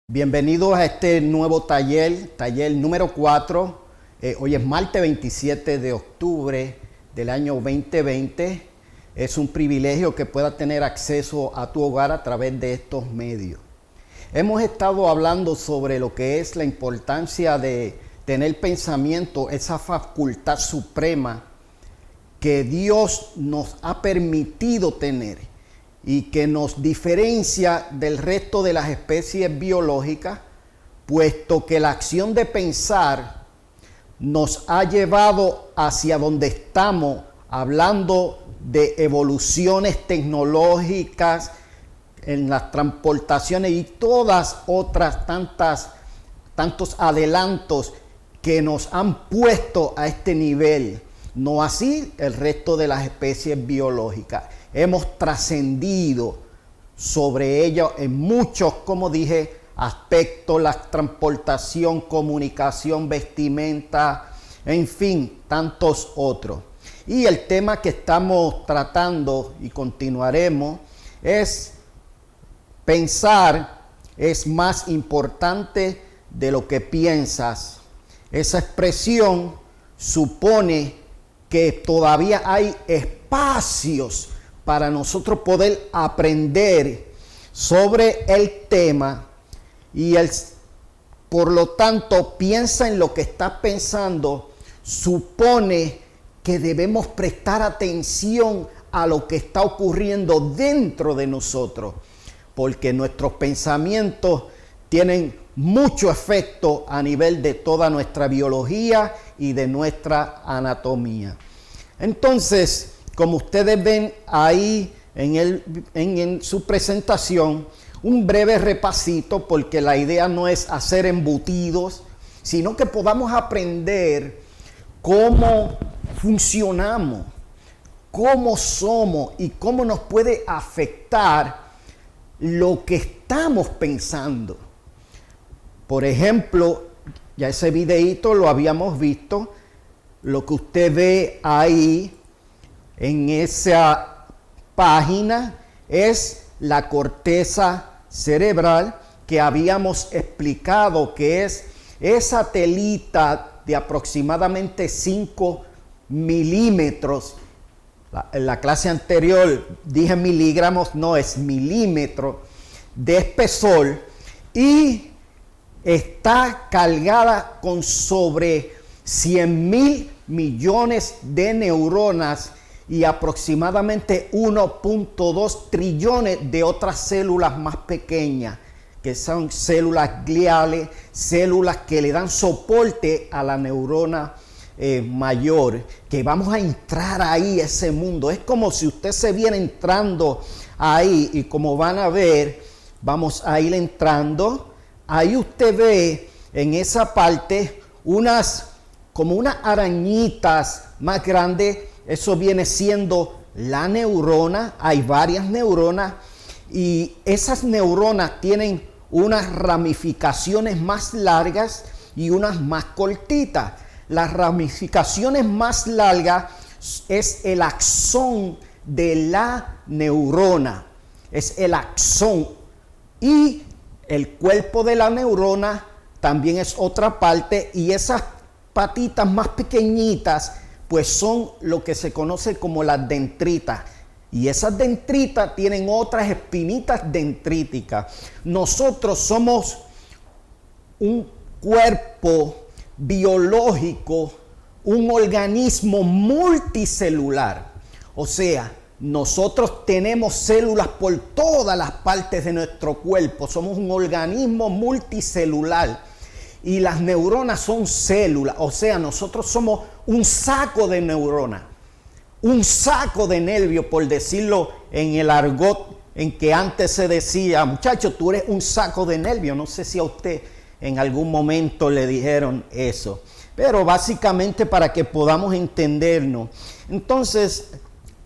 Bienvenidos a este nuevo taller número 4. Hoy es martes 27 de octubre del año 2020. Es un privilegio que puedas tener acceso a tu hogar a través de estos medios. Hemos estado hablando sobre lo que es la importancia de tener pensamiento, esa facultad suprema que Dios nos ha permitido tener y que nos diferencia del resto de las especies biológicas, puesto que la acción de pensar nos ha llevado hacia donde estamos, hablando de evoluciones tecnológicas en las transportaciones y todas otras tantos adelantos que nos han puesto a este nivel. No así el resto de las especies biológicas. Hemos trascendido sobre ello en muchos, como dije, aspectos, la transportación, comunicación, vestimenta, en fin, tantos otros. Y el tema que estamos tratando y continuaremos es: pensar es más importante de lo que piensas. Esa expresión supone que todavía hay espacios para nosotros poder aprender sobre el tema y por lo tanto piensa en lo que estás pensando, supone que debemos prestar atención a lo que está ocurriendo dentro de nosotros, porque nuestros pensamientos tienen mucho efecto a nivel de toda nuestra biología y de nuestra anatomía. Entonces, como ustedes ven ahí en su presentación, un breve repasito, porque la idea no es hacer embutidos, sino que podamos aprender cómo funcionamos, cómo somos y cómo nos puede afectar lo que estamos pensando. Por ejemplo, ya ese videíto lo habíamos visto, lo que usted ve ahí en esa página es la corteza cerebral, que habíamos explicado que es esa telita de aproximadamente 5 milímetros. En la clase anterior dije miligramos, no, es milímetro de espesor, y está cargada con sobre 100,000 millones de neuronas y aproximadamente 1.2 trillones de otras células más pequeñas, que son células gliales, células que le dan soporte a la neurona mayor, que vamos a entrar ahí, ese mundo. Es como si usted se viera entrando ahí, y como van a ver, vamos a ir entrando. Ahí usted ve en esa parte como unas arañitas más grandes. Eso viene siendo la neurona. Hay varias neuronas y esas neuronas tienen unas ramificaciones más largas y unas más cortitas. Las ramificaciones más largas es el axón de la neurona. Es el axón. Y el cuerpo de la neurona también es otra parte, y esas patitas más pequeñitas pues son lo que se conoce como las dendritas. Y esas dendritas tienen otras espinitas dendríticas. Nosotros somos un cuerpo biológico, un organismo multicelular. O sea, nosotros tenemos células por todas las partes de nuestro cuerpo. Somos un organismo multicelular. Y las neuronas son células. O sea, nosotros somos un saco de neuronas. Un saco de nervios, por decirlo en el argot en que antes se decía: muchacho, tú eres un saco de nervios. No sé si a usted en algún momento le dijeron eso. Pero básicamente para que podamos entendernos. Entonces,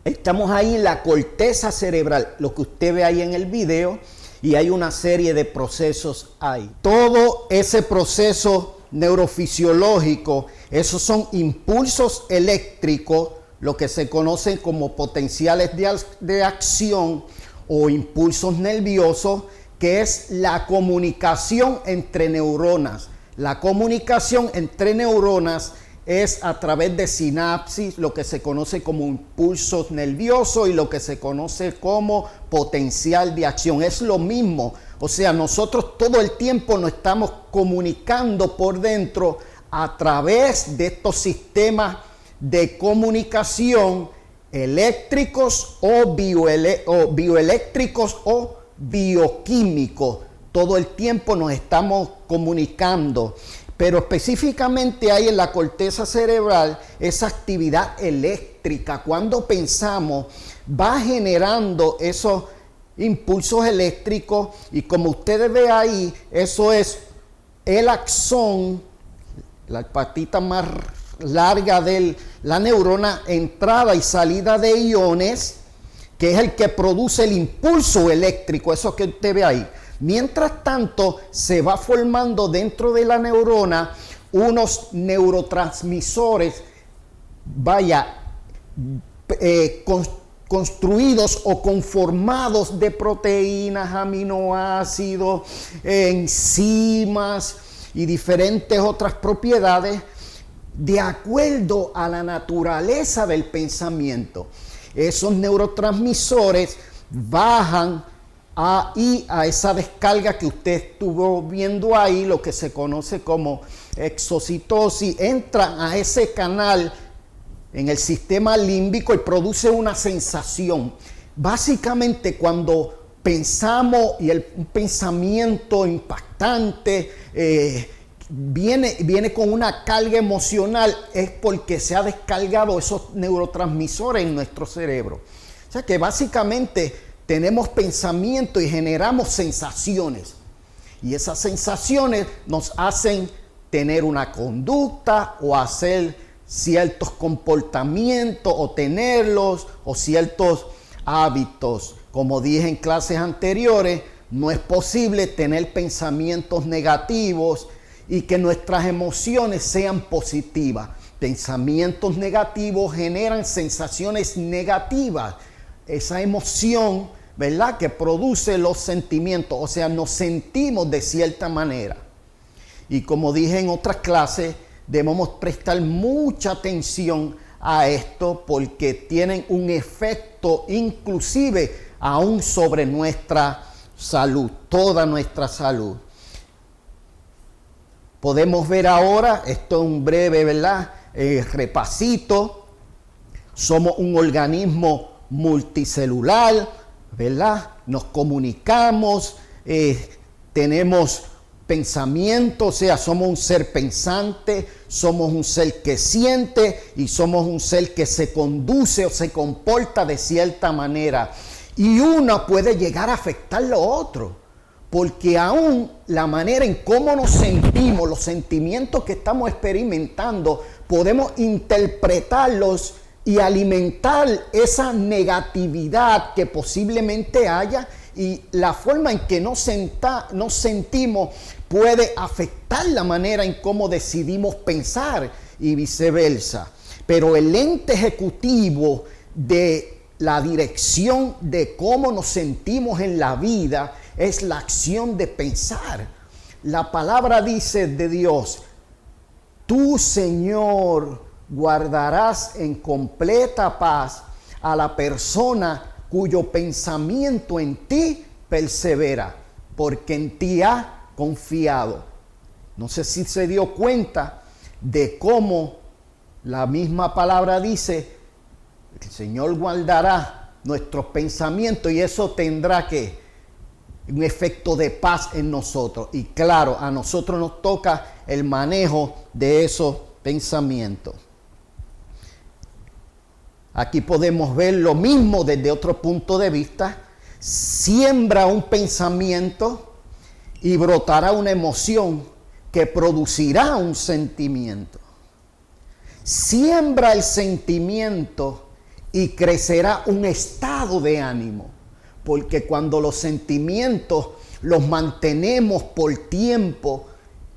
estamos ahí en la corteza cerebral, lo que usted ve ahí en el video, y hay una serie de procesos ahí. Todo ese proceso neurofisiológicos, esos son impulsos eléctricos, lo que se conocen como potenciales de acción o impulsos nerviosos, que es la comunicación entre neuronas. La comunicación entre neuronas es a través de sinapsis, lo que se conoce como impulsos nerviosos y lo que se conoce como potencial de acción. Es lo mismo. O sea, nosotros todo el tiempo nos estamos comunicando por dentro a través de estos sistemas de comunicación eléctricos o bioeléctricos o bioquímicos. Todo el tiempo nos estamos comunicando. Pero específicamente hay en la corteza cerebral esa actividad eléctrica. Cuando pensamos, va generando esos impulsos eléctricos y como ustedes ven ahí, eso es el axón, la patita más larga de la neurona, entrada y salida de iones, que es el que produce el impulso eléctrico, eso que usted ve ahí. Mientras tanto, se va formando dentro de la neurona unos neurotransmisores, construidos o conformados de proteínas, aminoácidos, enzimas y diferentes otras propiedades de acuerdo a la naturaleza del pensamiento. Esos neurotransmisores bajan a esa descarga que usted estuvo viendo ahí, lo que se conoce como exocitosis, entran a ese canal en el sistema límbico y produce una sensación. Básicamente cuando pensamos y un pensamiento impactante viene con una carga emocional, es porque se ha descargado esos neurotransmisores en nuestro cerebro. O sea que básicamente tenemos pensamiento y generamos sensaciones. Y esas sensaciones nos hacen tener una conducta o hacer ciertos comportamientos o tenerlos o ciertos hábitos. Como dije en clases anteriores, no es posible tener pensamientos negativos y que nuestras emociones sean positivas. Pensamientos negativos generan sensaciones negativas. Esa emoción, ¿verdad?, que produce los sentimientos, o sea, nos sentimos de cierta manera. Y como dije en otras clases, debemos prestar mucha atención a esto porque tienen un efecto inclusive aún sobre nuestra salud, toda nuestra salud. Podemos ver ahora, esto es un breve, ¿verdad?, repasito. Somos un organismo multicelular, ¿verdad? Nos comunicamos, tenemos pensamiento, o sea, somos un ser pensante, somos un ser que siente y somos un ser que se conduce o se comporta de cierta manera. Y uno puede llegar a afectar lo otro, porque aún la manera en cómo nos sentimos, los sentimientos que estamos experimentando, podemos interpretarlos y alimentar esa negatividad que posiblemente haya, y la forma en que nos sentimos puede afectar la manera en cómo decidimos pensar y viceversa. Pero el ente ejecutivo de la dirección de cómo nos sentimos en la vida es la acción de pensar. La palabra dice de Dios: tú, Señor, guardarás en completa paz a la persona cuyo pensamiento en ti persevera, porque en ti ha confiado. No sé si se dio cuenta de cómo la misma palabra dice: el Señor guardará nuestros pensamientos y eso tendrá que un efecto de paz en nosotros. Y claro, a nosotros nos toca el manejo de esos pensamientos. Aquí podemos ver lo mismo desde otro punto de vista. Siembra un pensamiento y brotará una emoción que producirá un sentimiento. Siembra el sentimiento y crecerá un estado de ánimo. Porque cuando los sentimientos los mantenemos por tiempo,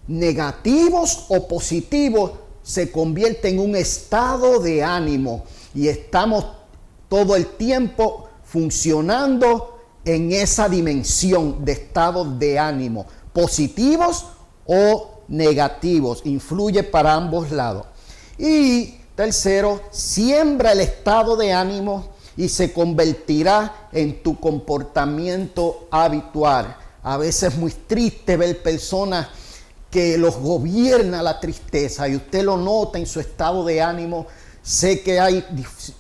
negativos o positivos, se convierte en un estado de ánimo y estamos todo el tiempo funcionando en esa dimensión de estados de ánimo, positivos o negativos, influye para ambos lados. Y tercero, siembra el estado de ánimo y se convertirá en tu comportamiento habitual. A veces es muy triste ver personas que los gobierna la tristeza y usted lo nota en su estado de ánimo. Sé que hay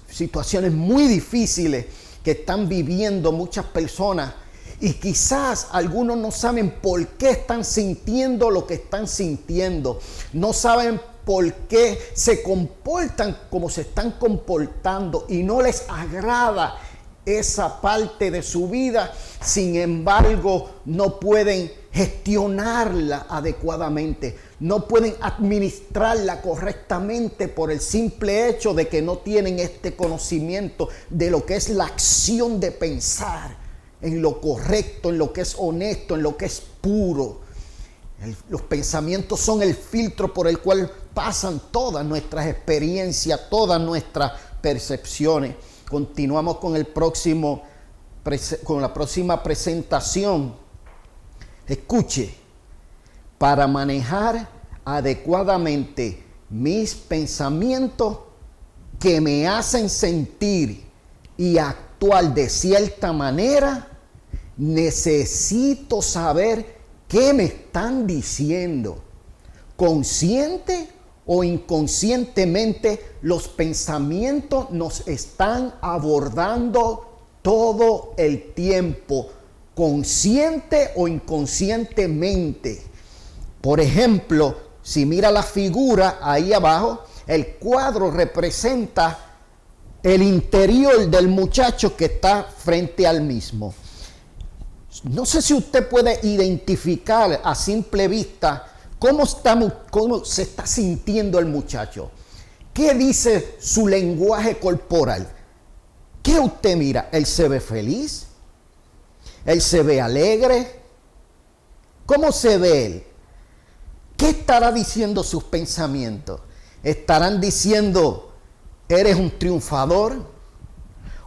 situaciones muy difíciles que están viviendo muchas personas y quizás algunos no saben por qué están sintiendo lo que están sintiendo, no saben por qué se comportan como se están comportando y no les agrada esa parte de su vida. Sin embargo, no pueden gestionarla adecuadamente, no pueden administrarla correctamente por el simple hecho de que no tienen este conocimiento de lo que es la acción de pensar en lo correcto, en lo que es honesto, en lo que es puro. Los pensamientos son el filtro por el cual pasan todas nuestras experiencias, todas nuestras percepciones. Continuamos con la próxima presentación. Escuche, para manejar adecuadamente mis pensamientos que me hacen sentir y actuar de cierta manera, necesito saber qué me están diciendo. Consciente o inconscientemente, los pensamientos nos están abordando todo el tiempo, consciente o inconscientemente. Por ejemplo, si mira la figura ahí abajo, el cuadro representa el interior del muchacho que está frente al mismo. No sé si usted puede identificar a simple vista cómo se está sintiendo el muchacho. ¿Qué dice su lenguaje corporal? ¿Qué usted mira? ¿Él se ve feliz? ¿Él se ve alegre? ¿Cómo se ve él? ¿Qué estará diciendo sus pensamientos? ¿Estarán diciendo, eres un triunfador?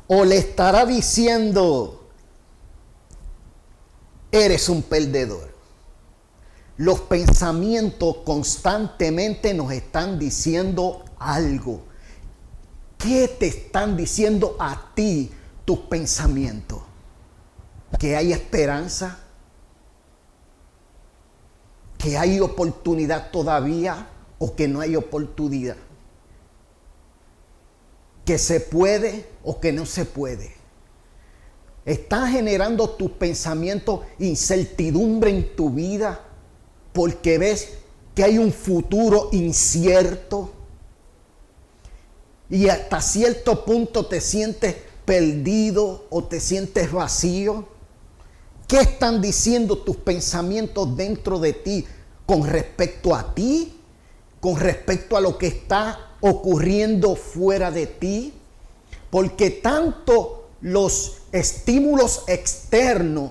¿O le estará diciendo, eres un perdedor? Los pensamientos constantemente nos están diciendo algo. ¿Qué te están diciendo a ti tus pensamientos? ¿Que hay esperanza? ¿Que hay oportunidad todavía o que no hay oportunidad? ¿Que se puede o que no se puede? ¿Estás generando tus pensamientos incertidumbre en tu vida porque ves que hay un futuro incierto y hasta cierto punto te sientes perdido o te sientes vacío? ¿Qué están diciendo tus pensamientos dentro de ti con respecto a ti? ¿Con respecto a lo que está ocurriendo fuera de ti? Porque tanto los estímulos externos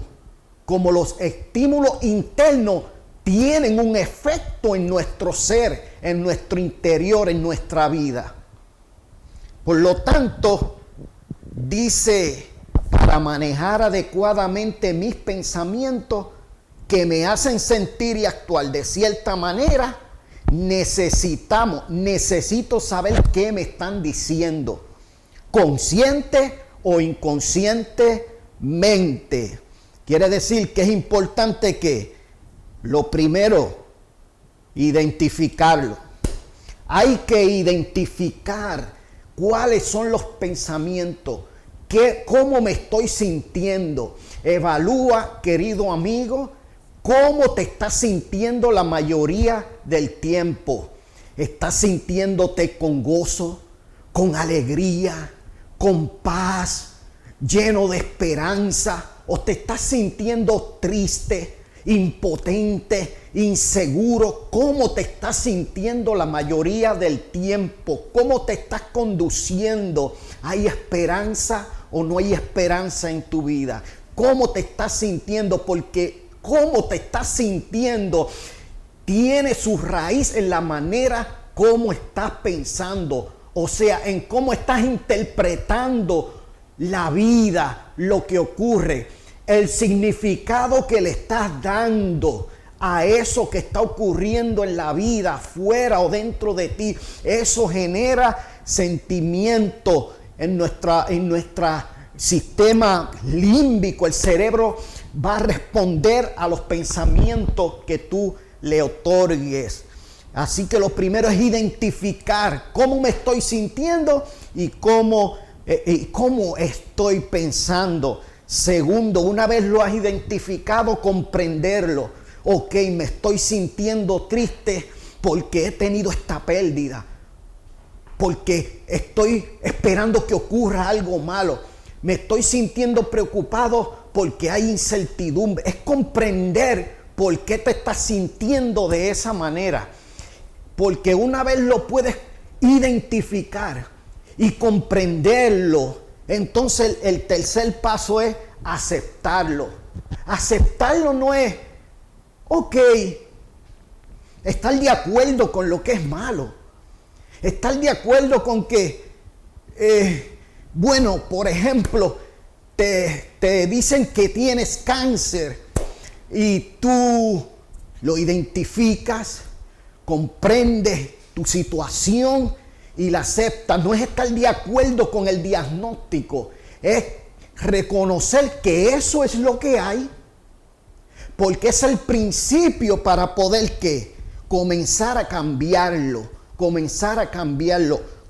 como los estímulos internos tienen un efecto en nuestro ser, en nuestro interior, en nuestra vida. Por lo tanto, dice, para manejar adecuadamente mis pensamientos que me hacen sentir y actuar de cierta manera, necesito saber qué me están diciendo, consciente o inconscientemente. Quiere decir que es importante que, lo primero, identificarlo. Hay que identificar cuáles son los pensamientos, cómo me estoy sintiendo. Evalúa, querido amigo, cómo te estás sintiendo la mayoría del tiempo. ¿Estás sintiéndote con gozo, con alegría, con paz, lleno de esperanza? ¿O te estás sintiendo triste, impotente, inseguro? ¿Cómo te estás sintiendo la mayoría del tiempo? ¿Cómo te estás conduciendo? ¿Hay esperanza o no hay esperanza en tu vida? ¿Cómo te estás sintiendo? Porque cómo te estás sintiendo tiene su raíz en la manera como estás pensando, o sea, en cómo estás interpretando la vida, lo que ocurre, el significado que le estás dando a eso que está ocurriendo en la vida, fuera o dentro de ti. Eso genera sentimiento en nuestra sistema límbico. El cerebro va a responder a los pensamientos que tú le otorgues. Así que lo primero es identificar cómo me estoy sintiendo y cómo estoy pensando. Segundo, una vez lo has identificado, comprenderlo. Ok, me estoy sintiendo triste porque he tenido esta pérdida, porque estoy esperando que ocurra algo malo. Me estoy sintiendo preocupado porque hay incertidumbre. Es comprender por qué te estás sintiendo de esa manera. Porque una vez lo puedes identificar y comprenderlo, entonces el tercer paso es aceptarlo. Aceptarlo no es, ok, estar de acuerdo con lo que es malo. Estar de acuerdo con que, bueno, por ejemplo, te dicen que tienes cáncer y tú lo identificas, comprendes tu situación y la aceptas. No es estar de acuerdo con el diagnóstico, es reconocer que eso es lo que hay, porque es el principio para poder ¿qué? Comenzar a cambiarlo.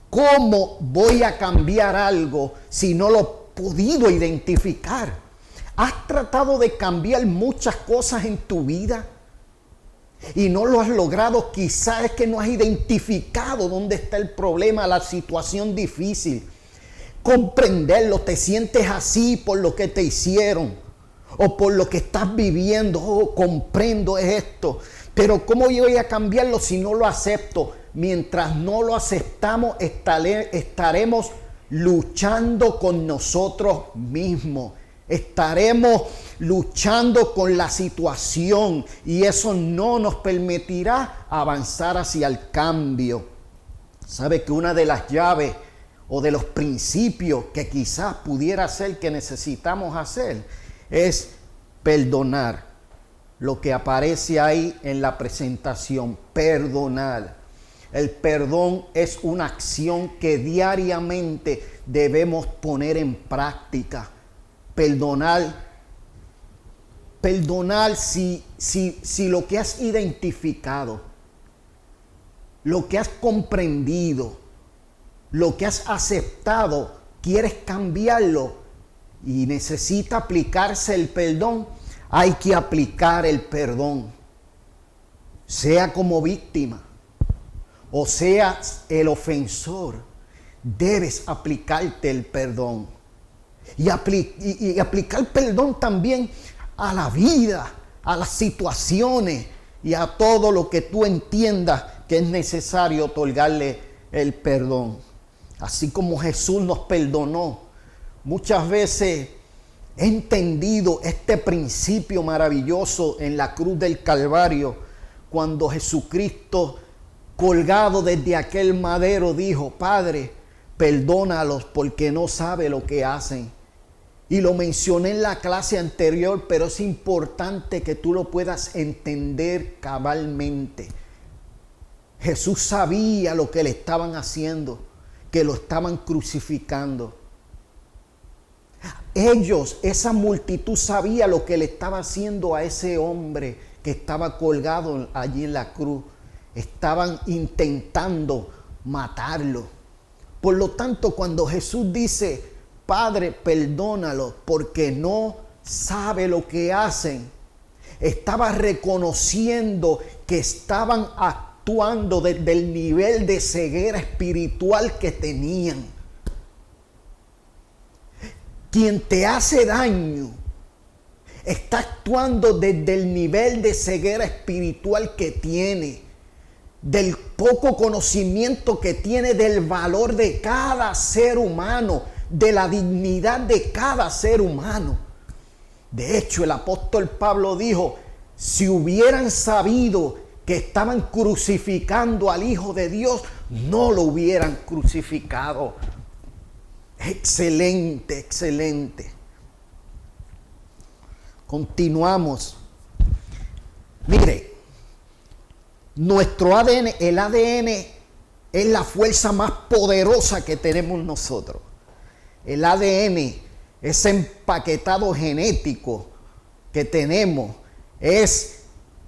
¿Cómo voy a cambiar algo si no lo he podido identificar? ¿Has tratado de cambiar muchas cosas en tu vida y no lo has logrado? Quizás es que no has identificado dónde está el problema, la situación difícil. Comprenderlo, te sientes así por lo que te hicieron o por lo que estás viviendo. Oh, comprendo esto, pero ¿cómo yo voy a cambiarlo si no lo acepto? Mientras no lo aceptamos, estaremos luchando con nosotros mismos. Estaremos luchando con la situación y eso no nos permitirá avanzar hacia el cambio. ¿Sabe que una de las llaves o de los principios que quizás pudiera ser que necesitamos hacer es perdonar? Lo que aparece ahí en la presentación, perdonar. El perdón es una acción que diariamente debemos poner en práctica. Perdonar si lo que has identificado, lo que has comprendido, lo que has aceptado, quieres cambiarlo y necesita aplicarse el perdón, hay que aplicar el perdón, sea como víctima o seas el ofensor, debes aplicarte el perdón. Y aplicar perdón también a la vida, a las situaciones y a todo lo que tú entiendas que es necesario otorgarle el perdón. Así como Jesús nos perdonó, muchas veces he entendido este principio maravilloso en la cruz del Calvario, cuando Jesucristo, colgado desde aquel madero, dijo: Padre, perdónalos porque no sabe lo que hacen. Y lo mencioné en la clase anterior, pero es importante que tú lo puedas entender cabalmente. Jesús sabía lo que le estaban haciendo, que lo estaban crucificando. Ellos, esa multitud, sabía lo que le estaba haciendo a ese hombre que estaba colgado allí en la cruz. Estaban intentando matarlo. Por lo tanto, cuando Jesús dice: Padre, perdónalo porque no sabe lo que hacen, estaba reconociendo que estaban actuando desde el nivel de ceguera espiritual que tenían. Quien te hace daño está actuando desde el nivel de ceguera espiritual que tiene, del poco conocimiento que tiene del valor de cada ser humano, de la dignidad de cada ser humano. De hecho, el apóstol Pablo dijo: si hubieran sabido que estaban crucificando al Hijo de Dios, no lo hubieran crucificado. Excelente, excelente. Continuamos. Mire, nuestro ADN, el ADN es la fuerza más poderosa que tenemos nosotros. El ADN, ese empaquetado genético que tenemos, es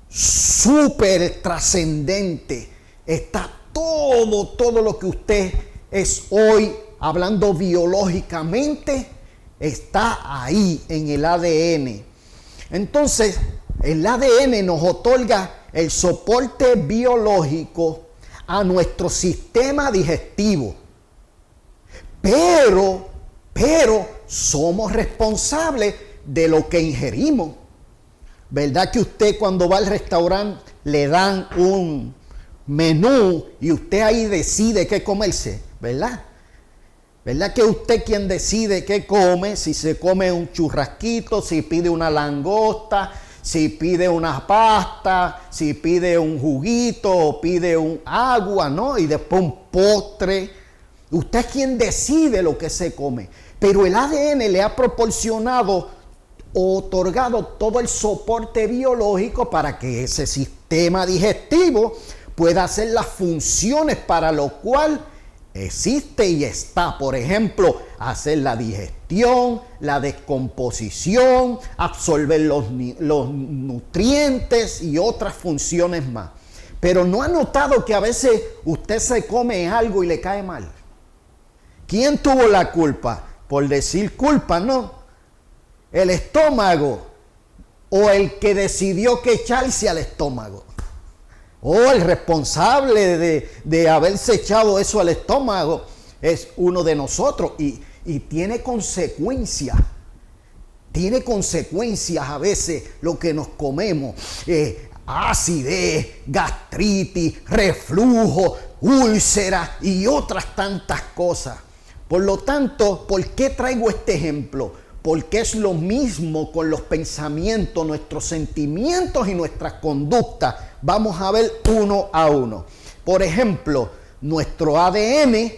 súper trascendente. Está todo lo que usted es hoy, hablando biológicamente, está ahí en el ADN. Entonces, el ADN nos otorga el soporte biológico a nuestro sistema digestivo. Pero somos responsables de lo que ingerimos. ¿Verdad que usted cuando va al restaurante le dan un menú y usted ahí decide qué comerse? ¿Verdad? ¿Verdad que usted quien decide qué come? Si se come un churrasquito, si pide una langosta, si pide una pasta, si pide un juguito o pide un agua, ¿no? Y después un postre. Usted es quien decide lo que se come. Pero el ADN le ha proporcionado o otorgado todo el soporte biológico para que ese sistema digestivo pueda hacer las funciones para lo cual existe y está. Por ejemplo, hacer la digestión, la descomposición, absorber los nutrientes y otras funciones más. Pero ¿no ha notado que a veces usted se come algo y le cae mal? ¿Quién tuvo la culpa? Por decir culpa, ¿no? ¿El estómago o el que decidió que echarse al estómago? O el responsable de haberse echado eso al estómago es uno de nosotros y tiene consecuencias. Tiene consecuencias a veces lo que nos comemos. Acidez, gastritis, reflujo, úlceras y otras tantas cosas. Por lo tanto, ¿por qué traigo este ejemplo? Porque es lo mismo con los pensamientos, nuestros sentimientos y nuestras conductas. Vamos a ver uno a uno. Por ejemplo, nuestro ADN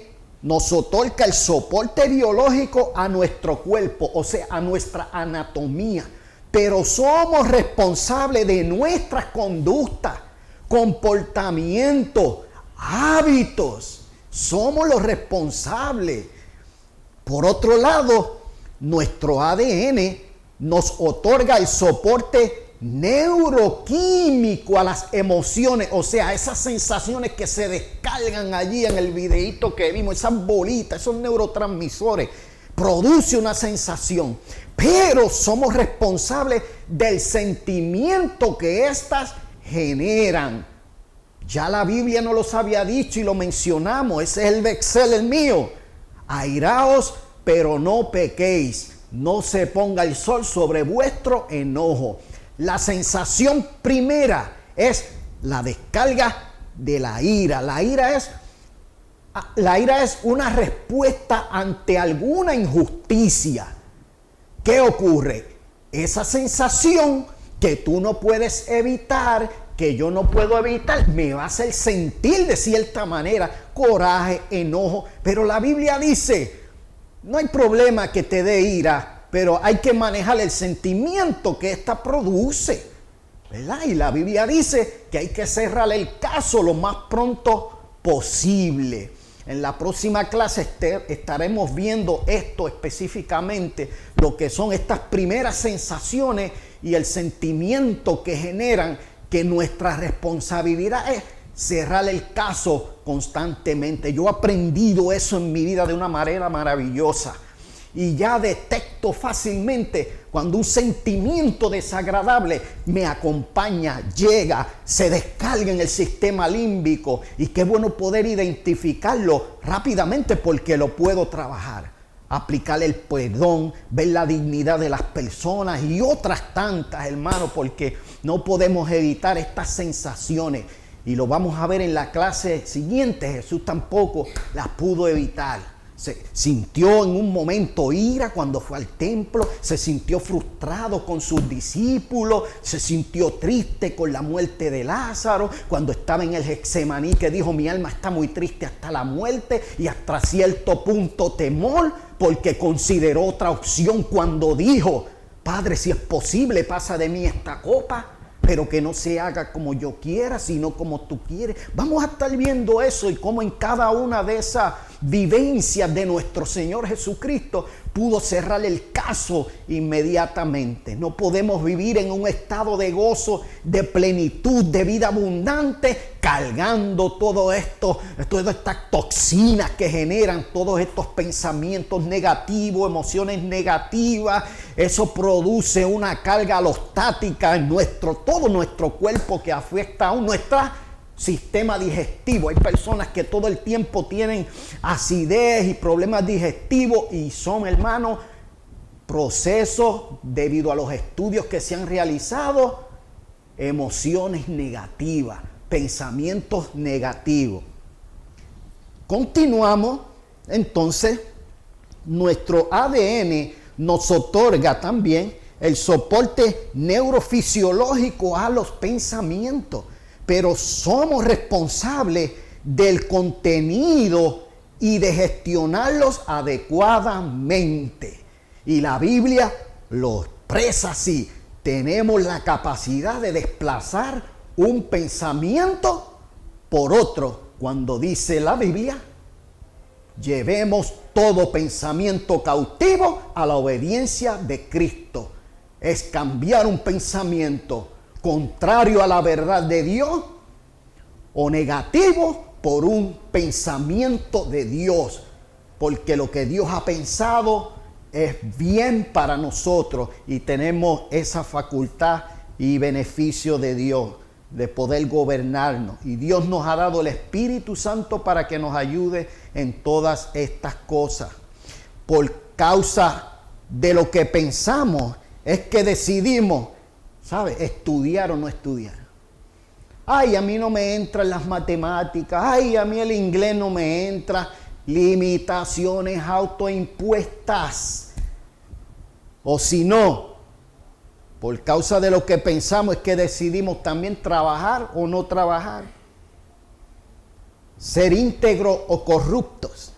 nos otorga el soporte biológico a nuestro cuerpo, o sea, a nuestra anatomía. Pero somos responsables de nuestras conductas, comportamientos, hábitos. Somos los responsables. Por otro lado, nuestro ADN nos otorga el soporte neuroquímico a las emociones, o sea, esas sensaciones que se descargan allí en el videíto que vimos, esas bolitas, esos neurotransmisores, produce una sensación, pero somos responsables del sentimiento que éstas generan. Ya la Biblia nos los había dicho y lo mencionamos, ese es el bestseller mío. Airaos, pero no pequéis, no se ponga el sol sobre vuestro enojo. La sensación primera es la descarga de la ira. La ira es una respuesta ante alguna injusticia. ¿Qué ocurre? Esa sensación que tú no puedes evitar, que yo no puedo evitar, me va a hacer sentir de cierta manera coraje, enojo. Pero la Biblia dice, no hay problema que te dé ira, pero hay que manejar el sentimiento que ésta produce, ¿verdad? Y la Biblia dice que hay que cerrar el caso lo más pronto posible. En la próxima clase estaremos viendo esto específicamente, lo que son estas primeras sensaciones y el sentimiento que generan, que nuestra responsabilidad es cerrar el caso constantemente. Yo he aprendido eso en mi vida de una manera maravillosa. Y ya detecto fácilmente cuando un sentimiento desagradable me acompaña, llega, se descarga en el sistema límbico. Y qué bueno poder identificarlo rápidamente porque lo puedo trabajar. Aplicar el perdón, ver la dignidad de las personas y otras tantas, hermano, porque no podemos evitar estas sensaciones. Y lo vamos a ver en la clase siguiente. Jesús tampoco las pudo evitar. Se sintió en un momento ira cuando fue al templo, se sintió frustrado con sus discípulos, se sintió triste con la muerte de Lázaro, cuando estaba en el Getsemaní, que dijo: mi alma está muy triste hasta la muerte, y hasta cierto punto temor, porque consideró otra opción cuando dijo: Padre, si es posible, pasa de mí esta copa, pero que no se haga como yo quiera, sino como tú quieres. Vamos a estar viendo eso y cómo en cada una de esas vivencias de nuestro Señor Jesucristo pudo cerrar el caso inmediatamente. No podemos vivir en un estado de gozo, de plenitud, de vida abundante, cargando todas estas toxinas que generan todos estos pensamientos negativos, emociones negativas. Eso produce una carga alostática en todo nuestro cuerpo, que afecta a nuestro sistema digestivo. Hay personas que todo el tiempo tienen acidez y problemas digestivos, y son, hermanos, procesos debido a los estudios que se han realizado, emociones negativas, pensamientos negativos. Continuamos. Entonces, nuestro ADN nos otorga también el soporte neurofisiológico a los pensamientos, pero somos responsables del contenido y de gestionarlos adecuadamente. Y la Biblia lo expresa así: tenemos la capacidad de desplazar un pensamiento por otro. Cuando dice la Biblia: llevemos todo pensamiento cautivo a la obediencia de Cristo. Es cambiar un pensamiento contrario a la verdad de Dios o negativo por un pensamiento de Dios, porque lo que Dios ha pensado es bien para nosotros, y tenemos esa facultad y beneficio de Dios de poder gobernarnos, y Dios nos ha dado el Espíritu Santo para que nos ayude en todas estas cosas. Por causa de lo que pensamos es que decidimos, ¿sabe?, estudiar o no estudiar. Ay, a mí no me entran las matemáticas. Ay, a mí el inglés no me entra. Limitaciones autoimpuestas. O si no, por causa de lo que pensamos es que decidimos también trabajar o no trabajar. Ser íntegros o corruptos.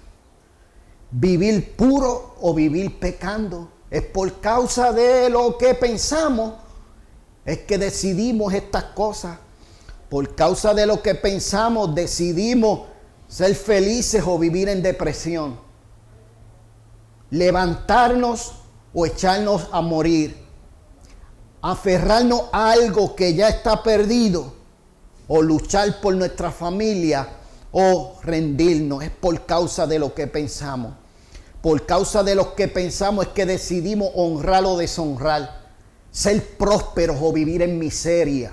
Vivir puro o vivir pecando. Es por causa de lo que pensamos es que decidimos estas cosas. Por causa de lo que pensamos decidimos ser felices o vivir en depresión. Levantarnos o echarnos a morir. Aferrarnos a algo que ya está perdido, o luchar por nuestra familia, o rendirnos. Es por causa de lo que pensamos. Por causa de lo que pensamos es que decidimos honrar o deshonrar, ser prósperos o vivir en miseria,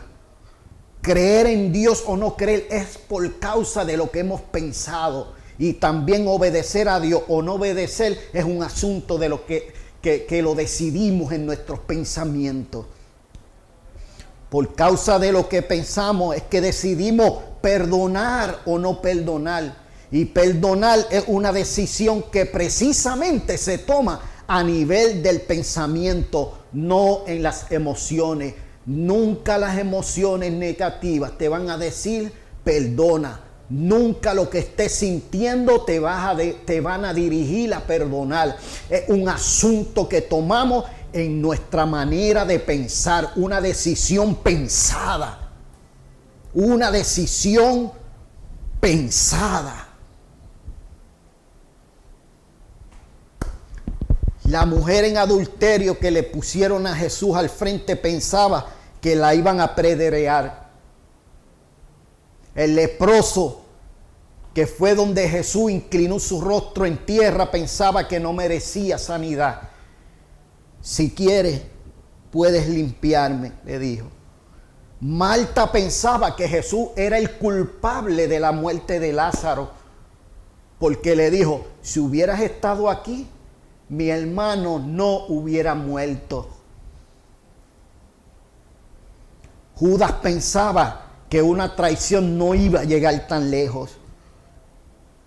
creer en Dios o no creer. Es por causa de lo que hemos pensado. Y también obedecer a Dios o no obedecer es un asunto de lo que lo decidimos en nuestros pensamientos. Por causa de lo que pensamos es que decidimos perdonar o no perdonar. Y perdonar es una decisión que precisamente se toma a nivel del pensamiento, no en las emociones. Nunca las emociones negativas te van a decir perdona. Nunca lo que estés sintiendo te van a dirigir a perdonar. Es un asunto que tomamos en nuestra manera de pensar, una decisión pensada. Una decisión pensada. La mujer en adulterio que le pusieron a Jesús al frente pensaba que la iban a apedrear. El leproso que fue donde Jesús inclinó su rostro en tierra pensaba que no merecía sanidad. Si quieres, puedes limpiarme, le dijo. Marta pensaba que Jesús era el culpable de la muerte de Lázaro, porque le dijo: si hubieras estado aquí, mi hermano no hubiera muerto. Judas pensaba que una traición no iba a llegar tan lejos.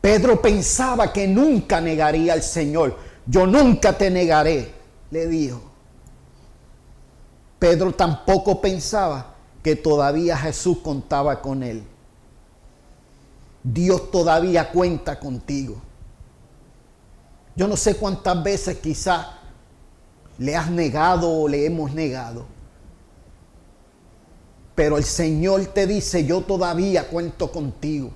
Pedro pensaba que nunca negaría al Señor. Yo nunca te negaré, le dijo. Pedro tampoco pensaba que todavía Jesús contaba con él. Dios todavía cuenta contigo. Yo no sé cuántas veces quizás le has negado o le hemos negado. Pero el Señor te dice, yo todavía cuento contigo.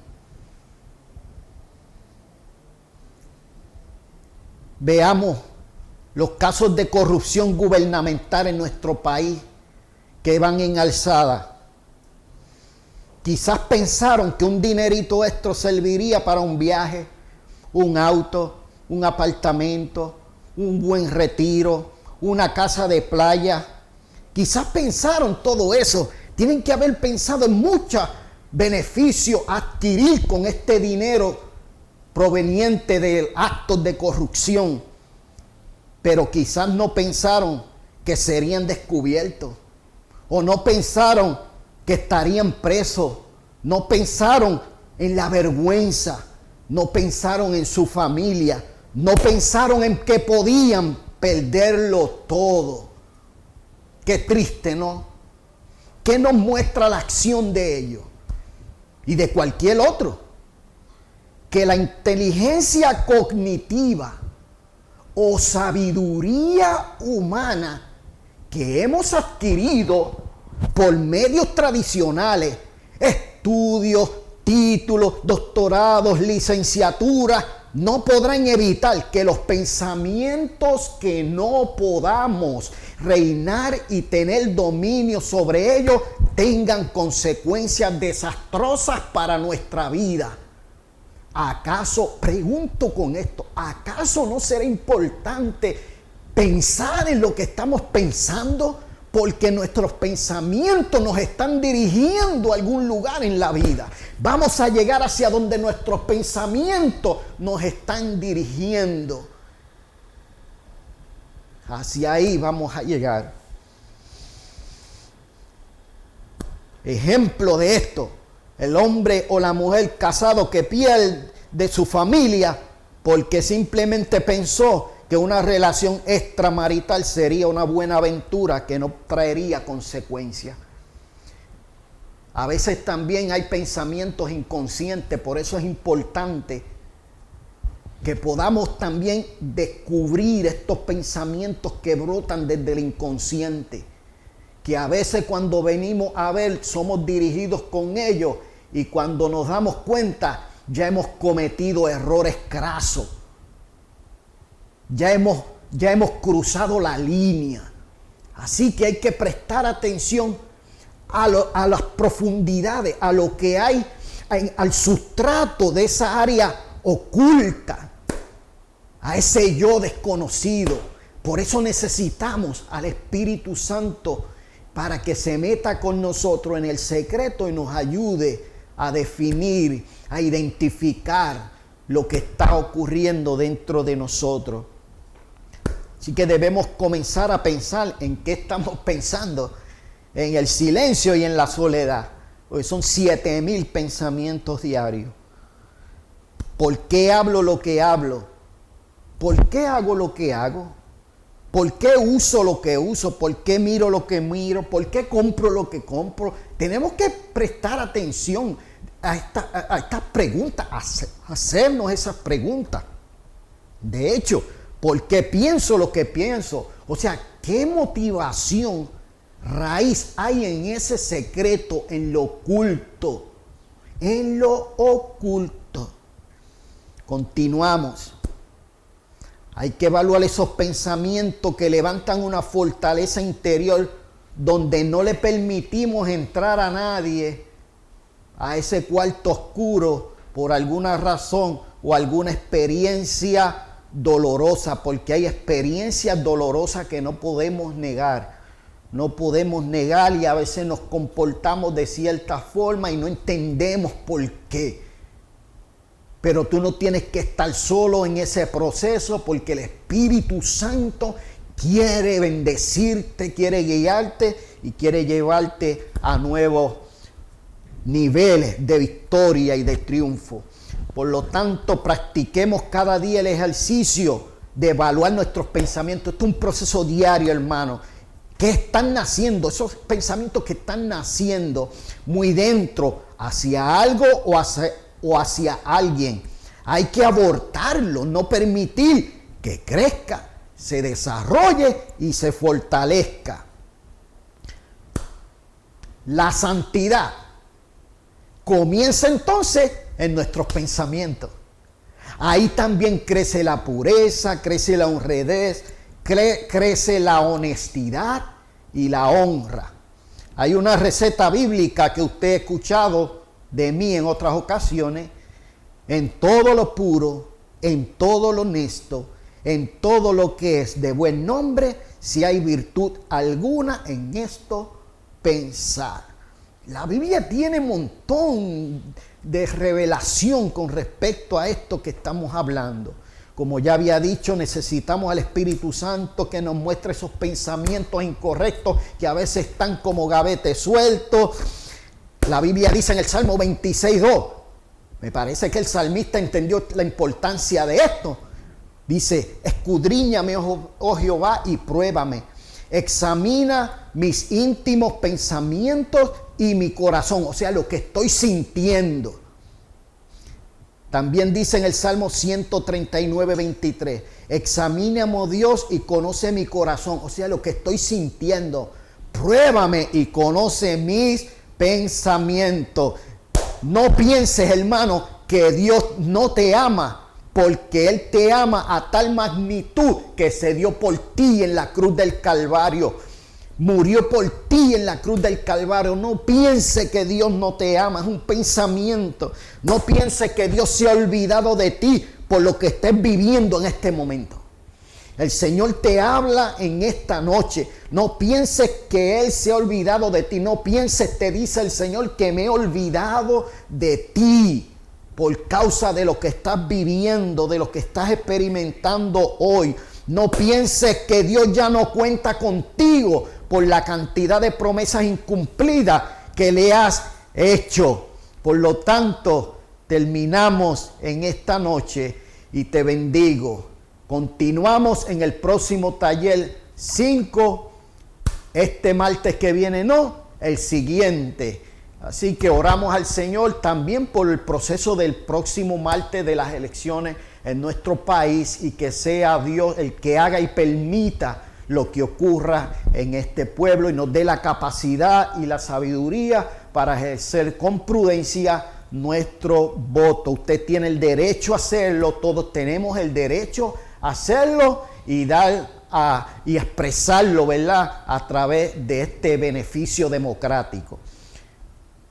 Veamos los casos de corrupción gubernamental en nuestro país que van en alzada. Quizás pensaron que un dinerito extra serviría para un viaje, un auto, un apartamento, un buen retiro, una casa de playa. Quizás pensaron todo eso. Tienen que haber pensado en muchos beneficios a adquirir con este dinero proveniente de actos de corrupción. Pero quizás no pensaron que serían descubiertos. O no pensaron que estarían presos. No pensaron en la vergüenza. No pensaron en su familia. No pensaron en que podían perderlo todo. Qué triste, ¿no? ¿Qué nos muestra la acción de ellos? Y de cualquier otro. Que la inteligencia cognitiva o sabiduría humana que hemos adquirido por medios tradicionales, estudios, títulos, doctorados, licenciaturas, no podrán evitar que los pensamientos que no podamos reinar y tener dominio sobre ellos tengan consecuencias desastrosas para nuestra vida. ¿Acaso, pregunto con esto, acaso no será importante pensar en lo que estamos pensando? Porque nuestros pensamientos nos están dirigiendo a algún lugar en la vida. Vamos a llegar hacia donde nuestros pensamientos nos están dirigiendo. Hacia ahí vamos a llegar. Ejemplo de esto, el hombre o la mujer casado que pierde de su familia porque simplemente pensó que una relación extramarital sería una buena aventura que no traería consecuencias. A veces también hay pensamientos inconscientes, por eso es importante que podamos también descubrir estos pensamientos que brotan desde el inconsciente, que a veces cuando venimos a ver somos dirigidos con ellos y cuando nos damos cuenta ya hemos cometido errores crasos, ya hemos cruzado la línea. Así que hay que prestar atención a las profundidades, a lo que hay, al sustrato de esa área oculta, a ese yo desconocido. Por eso necesitamos al Espíritu Santo para que se meta con nosotros en el secreto y nos ayude a definir, a identificar lo que está ocurriendo dentro de nosotros. Así que debemos comenzar a pensar en qué estamos pensando, en el silencio y en la soledad, porque son 7,000 pensamientos diarios. ¿Por qué hablo lo que hablo? ¿Por qué hago lo que hago? ¿Por qué uso lo que uso? ¿Por qué miro lo que miro? ¿Por qué compro lo que compro? Tenemos que prestar atención a estas preguntas, hacernos esas preguntas. De hecho, ¿por qué pienso lo que pienso? O sea, ¿qué motivación, raíz hay en ese secreto, en lo oculto? En lo oculto. Continuamos. Hay que evaluar esos pensamientos que levantan una fortaleza interior donde no le permitimos entrar a nadie a ese cuarto oscuro por alguna razón o alguna experiencia dolorosa, porque hay experiencias dolorosas que no podemos negar. No podemos negar y a veces nos comportamos de cierta forma y no entendemos por qué. Pero tú no tienes que estar solo en ese proceso porque el Espíritu Santo quiere bendecirte, quiere guiarte y quiere llevarte a nuevos niveles de victoria y de triunfo. Por lo tanto, practiquemos cada día el ejercicio de evaluar nuestros pensamientos. Esto es un proceso diario, hermano. ¿Qué están naciendo? Esos pensamientos que están naciendo muy dentro, hacia algo o hacia alguien. Hay que abortarlo, no permitir que crezca, se desarrolle y se fortalezca. La santidad comienza entonces en nuestros pensamientos. Ahí también crece la pureza, crece la honradez, crece la honestidad y la honra. Hay una receta bíblica que usted ha escuchado de mí en otras ocasiones. En todo lo puro, en todo lo honesto, en todo lo que es de buen nombre, si hay virtud alguna en esto, pensar. La Biblia tiene un montón de revelación con respecto a esto que estamos hablando. Como ya había dicho, necesitamos al Espíritu Santo que nos muestre esos pensamientos incorrectos que a veces están como gavetes sueltos. La Biblia dice en el Salmo 26:2, me parece que el salmista entendió la importancia de esto. Dice, escudriñame, oh Jehová, y pruébame. Examina mis íntimos pensamientos y mi corazón, o sea, lo que estoy sintiendo. También dice en el Salmo 139:23, examíname, oh Dios, y conoce mi corazón, o sea, lo que estoy sintiendo. Pruébame y conoce mis pensamientos. No pienses, hermano, que Dios no te ama, porque Él te ama a tal magnitud que se dio por ti en la cruz del Calvario. Murió por ti en la cruz del Calvario. No piense que Dios no te ama, es un pensamiento. No piense que Dios se ha olvidado de ti por lo que estés viviendo en este momento. El Señor te habla en esta noche. No pienses que Él se ha olvidado de ti. No pienses, te dice el Señor, que me he olvidado de ti por causa de lo que estás viviendo, de lo que estás experimentando hoy. No pienses que Dios ya no cuenta contigo por la cantidad de promesas incumplidas que le has hecho. Por lo tanto, terminamos en esta noche y te bendigo. Continuamos en el próximo taller 5, este martes que viene no, el siguiente. Así que oramos al Señor también por el proceso del próximo martes de las elecciones en nuestro país y que sea Dios el que haga y permita lo que ocurra en este pueblo y nos dé la capacidad y la sabiduría para ejercer con prudencia nuestro voto. Usted tiene el derecho a hacerlo, todos tenemos el derecho a hacerlo y y expresarlo, ¿verdad?, a través de este beneficio democrático.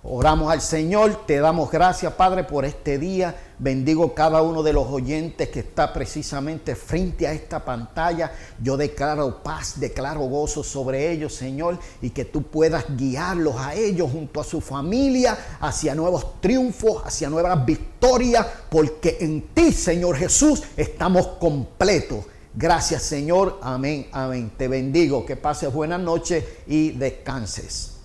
Oramos al Señor, te damos gracias, Padre, por este día. Bendigo cada uno de los oyentes que está precisamente frente a esta pantalla. Yo declaro paz, declaro gozo sobre ellos, Señor, y que tú puedas guiarlos a ellos junto a su familia hacia nuevos triunfos, hacia nuevas victorias, porque en ti, Señor Jesús, estamos completos. Gracias, Señor. Amén, amén. Te bendigo, que pases buenas noches y descanses.